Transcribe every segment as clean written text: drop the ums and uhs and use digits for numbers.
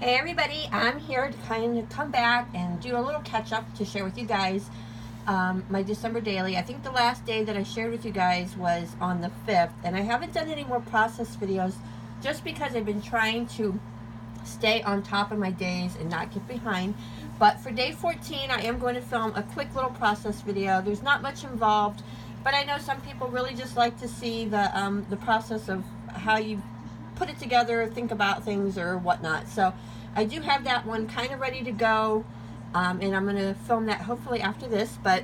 Hey everybody, I'm here to kind of come back and do a little catch up to share with you guys my December daily. I think the last day that I shared with you guys was on the 5th, and I haven't done any more process videos just because I've been trying to stay on top of my days and not get behind. But for day 14, I am going to film a quick little process video. There's not much involved, but I know some people really just like to see the process of how you put it together, think about things or whatnot. So I do have that one kind of ready to go, and I'm going to film that hopefully after this. But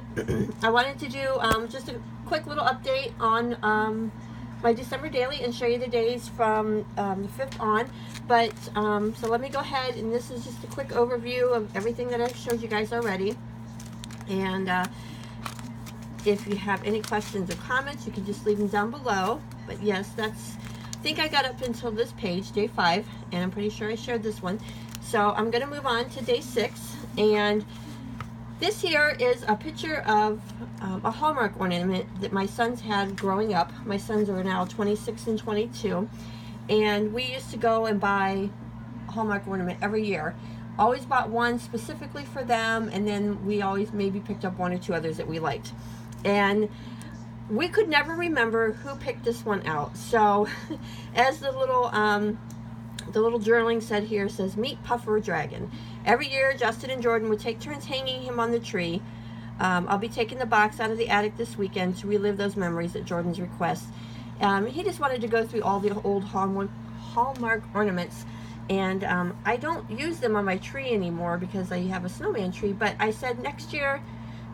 I wanted to do just a quick little update on my December daily and show you the days from the 5th on. But so let me go ahead, and this is just a quick overview of everything that I've showed you guys already. And if you have any questions or comments, you can just leave them down below. But yes, I think I got up until this page, day 5, and I'm pretty sure I shared this one. So I'm going to move on to day 6, and this here is a picture of a Hallmark ornament that my sons had growing up. My sons are now 26 and 22, and we used to go and buy a Hallmark ornament every year. Always bought one specifically for them, and then we always maybe picked up one or two others that we liked. And we could never remember who picked this one out. So as the little journaling said here, says, meet Puffer Dragon. Every year Justin and Jordan would take turns hanging him on the tree. I'll be taking the box out of the attic this weekend to relive those memories at Jordan's request. He just wanted to go through all the old Hallmark ornaments, and I don't use them on my tree anymore because I have a snowman tree. But I said next year,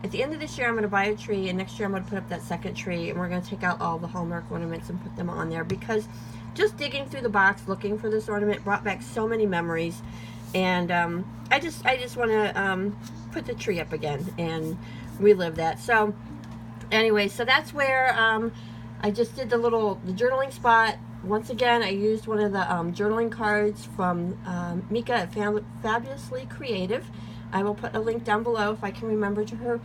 at the end of this year, I'm going to buy a tree, and next year I'm going to put up that second tree, and we're going to take out all the Hallmark ornaments and put them on there, because just digging through the box looking for this ornament brought back so many memories. And I just want to put the tree up again and relive that. So anyway, so that's where I just did the journaling spot. Once again, I used one of the journaling cards from Mika at Fabulously Creative. I will put a link down below if I can remember to her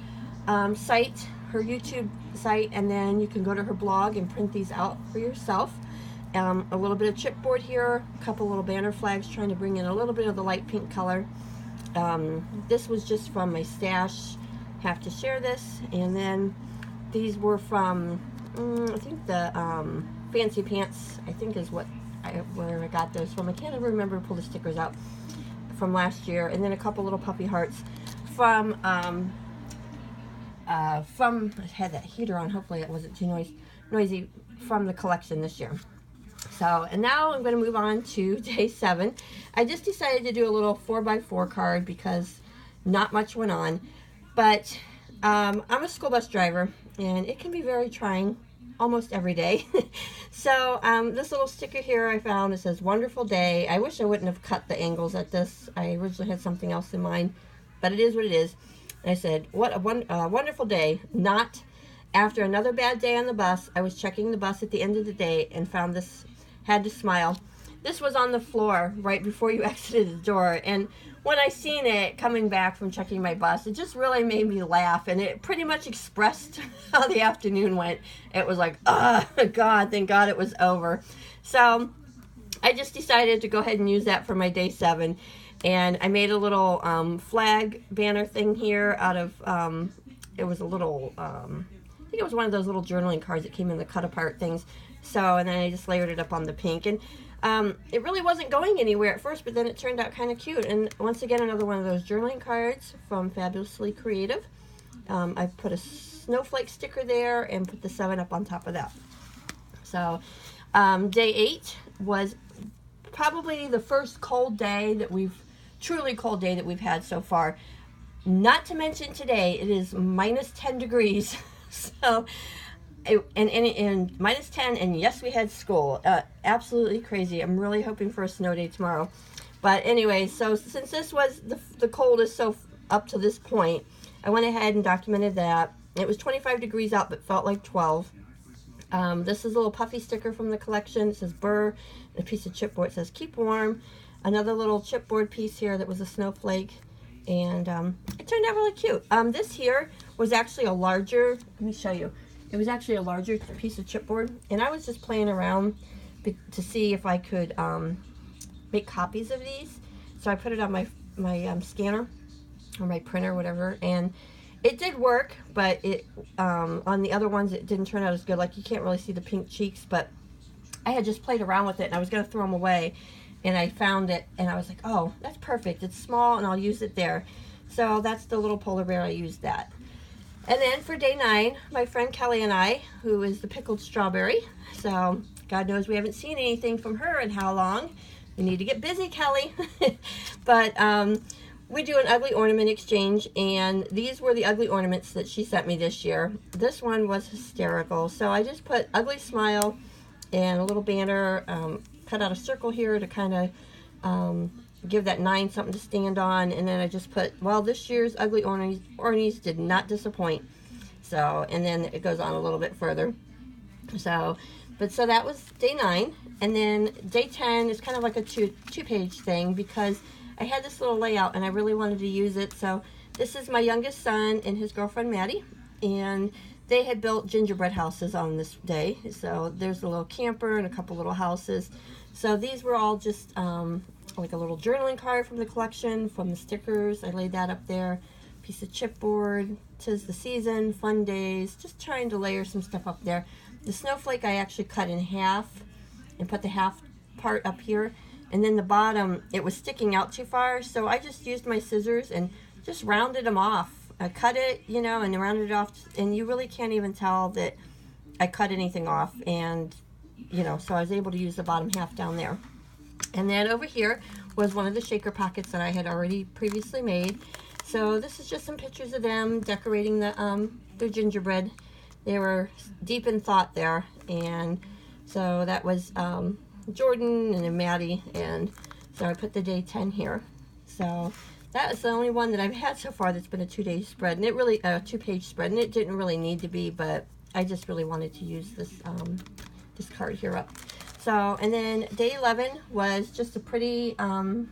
site, her YouTube site, and then you can go to her blog and print these out for yourself. A little bit of chipboard here, a couple little banner flags trying to bring in a little bit of the light pink color. This was just from my stash. Have to share this. And then these were from, I think the Fancy Pants, I think is where I got those from. I can't ever remember to pull the stickers out from last year. And then a couple little puppy hearts from I had that heater on, hopefully it wasn't too noisy, from the collection this year. So, and now I'm going to move on to day 7. I just decided to do a little 4x4 card because not much went on. But I'm a school bus driver, and it can be very trying almost every day. So this little sticker here I found that says wonderful day. I wish I wouldn't have cut the angles at this. I originally had something else in mind, but it is what it is. And I said, what a wonderful day. Not after another bad day on the bus. I was checking the bus at the end of the day and found this. Had to smile. This was on the floor right before you exited the door, and when I seen it coming back from checking my bus, it just really made me laugh, and it pretty much expressed how the afternoon went. It was like, oh God, thank God it was over. So I just decided to go ahead and use that for my day 7, and I made a little flag banner thing here out of it was a little I think it was one of those little journaling cards that came in the cut apart things. So, and then I just layered it up on the pink, and it really wasn't going anywhere at first, but then it turned out kind of cute. And once again, another one of those journaling cards from Fabulously Creative. I put a snowflake sticker there and put the 7 up on top of that. So day 8 was probably the first truly cold day that we've had so far. Not to mention today, it is minus 10 degrees. So and minus 10, and yes, we had school. Absolutely crazy. I'm really hoping for a snow day tomorrow. But anyway, so since this was the coldest so up to this point, I went ahead and documented that. It was 25 degrees out, but felt like 12. This is a little puffy sticker from the collection. It says Burr. A piece of chipboard. It says keep warm. Another little chipboard piece here that was a snowflake. And it turned out really cute. This here was actually a larger, let me show you. It was actually a larger piece of chipboard, and I was just playing around to see if I could make copies of these. So I put it on my scanner or my printer, whatever, and it did work, but it on the other ones it didn't turn out as good. Like, you can't really see the pink cheeks, but I had just played around with it and I was going to throw them away, and I found it and I was like, oh, that's perfect. It's small and I'll use it there. So that's the little polar bear. I used that. And then for day 9, my friend Kelly and I, who is the pickled strawberry, so God knows we haven't seen anything from her in how long. We need to get busy, Kelly. But we do an ugly ornament exchange, and these were the ugly ornaments that she sent me this year. This one was hysterical. So I just put ugly smile and a little banner, cut out a circle here to kind of give that 9 something to stand on, and then I just put, well, this year's ugly ornies did not disappoint. So, and then it goes on a little bit further. So, but so that was day 9, and then day 10 is kind of like a two-page thing, because I had this little layout and I really wanted to use it. So this is my youngest son and his girlfriend Maddie, and they had built gingerbread houses on this day. So there's a little camper and a couple little houses. So these were all just like a little journaling card from the collection, from the stickers. I laid that up there. Piece of chipboard, 'tis the season, fun days, just trying to layer some stuff up there. The snowflake I actually cut in half and put the half part up here, and then the bottom, it was sticking out too far, so I just used my scissors and just rounded them off. I cut it, you know, and rounded it off, and you really can't even tell that I cut anything off. And you know, so I was able to use the bottom half down there. And then over here was one of the shaker pockets that I had already previously made. So this is just some pictures of them decorating their gingerbread. They were deep in thought there, and so that was Jordan and then Maddie, and so I put the day 10 here. So that is the only one that I've had so far that's been a 2-day spread, and it really 2-page spread, and it didn't really need to be, but I just really wanted to use this this card here up. So, and then day 11 was just a pretty well,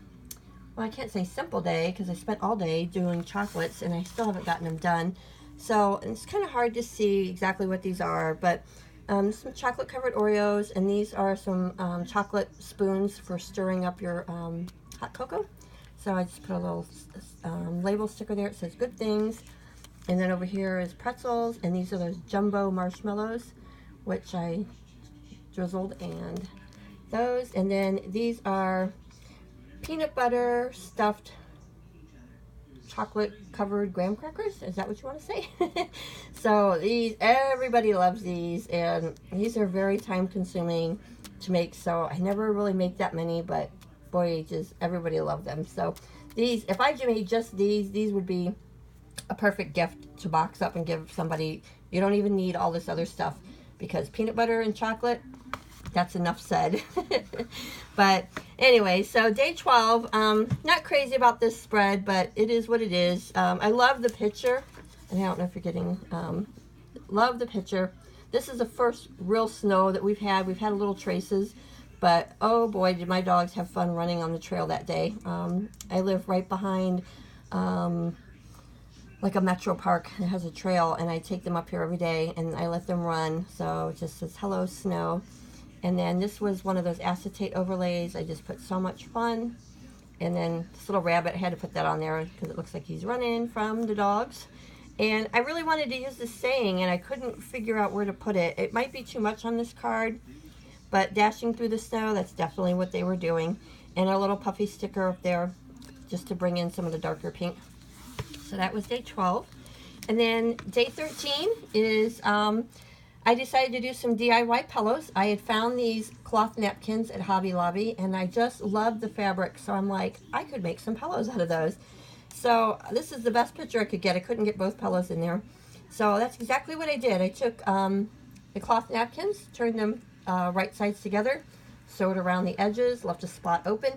I can't say simple day because I spent all day doing chocolates and I still haven't gotten them done. So it's kind of hard to see exactly what these are, but some chocolate covered Oreos, and these are some chocolate spoons for stirring up your hot cocoa. So I just put a little label sticker there. It says good things. And then over here is pretzels, and these are those jumbo marshmallows, which I drizzled, and those. And then these are peanut butter stuffed chocolate covered graham crackers. Is that what you want to say? So these, everybody loves these, and these are very time consuming to make, so I never really make that many, but boy, just everybody loved them. So these, if I made just these would be a perfect gift to box up and give somebody. You don't even need all this other stuff, because peanut butter and chocolate, that's enough said. But anyway, so day 12, not crazy about this spread, but it is what it is. I love the picture, and I don't know if you're getting, love the picture. This is the first real snow that we've had. We've had little traces, but oh boy, did my dogs have fun running on the trail that day. I live right behind like a metro park that has a trail, and I take them up here every day and I let them run. So it just says hello snow. And then this was one of those acetate overlays. I just put so much fun. And then this little rabbit, I had to put that on there because it looks like he's running from the dogs. And I really wanted to use this saying, and I couldn't figure out where to put it. It might be too much on this card, but dashing through the snow, that's definitely what they were doing. And a little puffy sticker up there just to bring in some of the darker pink. So that was day 12. And then day 13 is, I decided to do some DIY pillows. I had found these cloth napkins at Hobby Lobby, and I just loved the fabric. So I'm like, I could make some pillows out of those. So this is the best picture I could get. I couldn't get both pillows in there. So that's exactly what I did. I took the cloth napkins, turned them right sides together, sewed around the edges, left a spot open.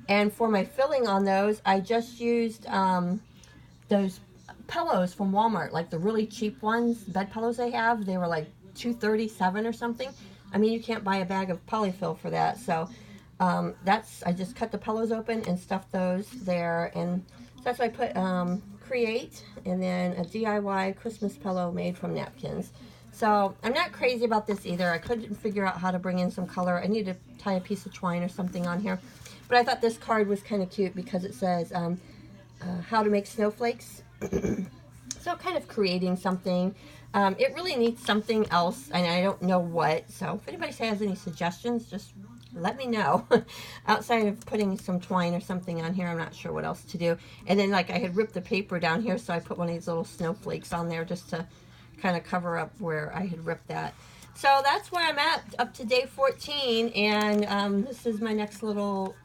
And for my filling on those, I just used those pillows from Walmart, like the really cheap ones, bed pillows they have. They were like $2.37 or something. I mean, you can't buy a bag of polyfill for that. So I just cut the pillows open and stuffed those there. And so that's why I put create, and then a DIY Christmas pillow made from napkins. So I'm not crazy about this either. I couldn't figure out how to bring in some color. I need to tie a piece of twine or something on here. But I thought this card was kind of cute because it says how to make snowflakes. So kind of creating something. It really needs something else, and I don't know what. So if anybody has any suggestions, just let me know. Outside of putting some twine or something on here, I'm not sure what else to do. And then like I had ripped the paper down here, so I put one of these little snowflakes on there just to kind of cover up where I had ripped that. So that's where I'm at, up to day 14, and this is my next little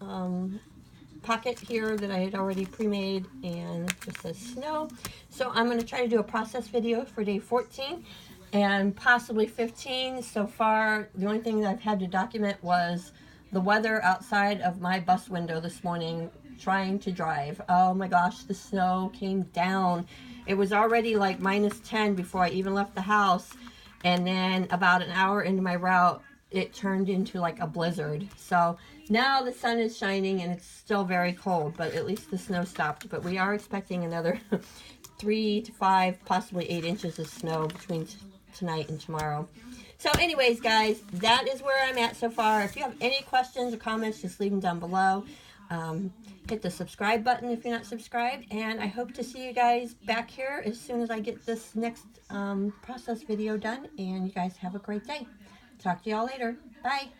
pocket here that I had already pre-made, and it just says snow. So I'm going to try to do a process video for day 14 and possibly 15. So far, the only thing that I've had to document was the weather outside of my bus window this morning trying to drive. Oh my gosh, the snow came down. It was already like -10 before I even left the house, and then about an hour into my route, it turned into like a blizzard. So now the sun is shining and it's still very cold, but at least the snow stopped. But we are expecting another 3 to 5, possibly 8 inches of snow between tonight and tomorrow. So anyways, guys, that is where I'm at so far. If you have any questions or comments, just leave them down below. Hit the subscribe button if you're not subscribed, and I hope to see you guys back here as soon as I get this next process video done, and you guys have a great day. Talk to y'all later. Bye.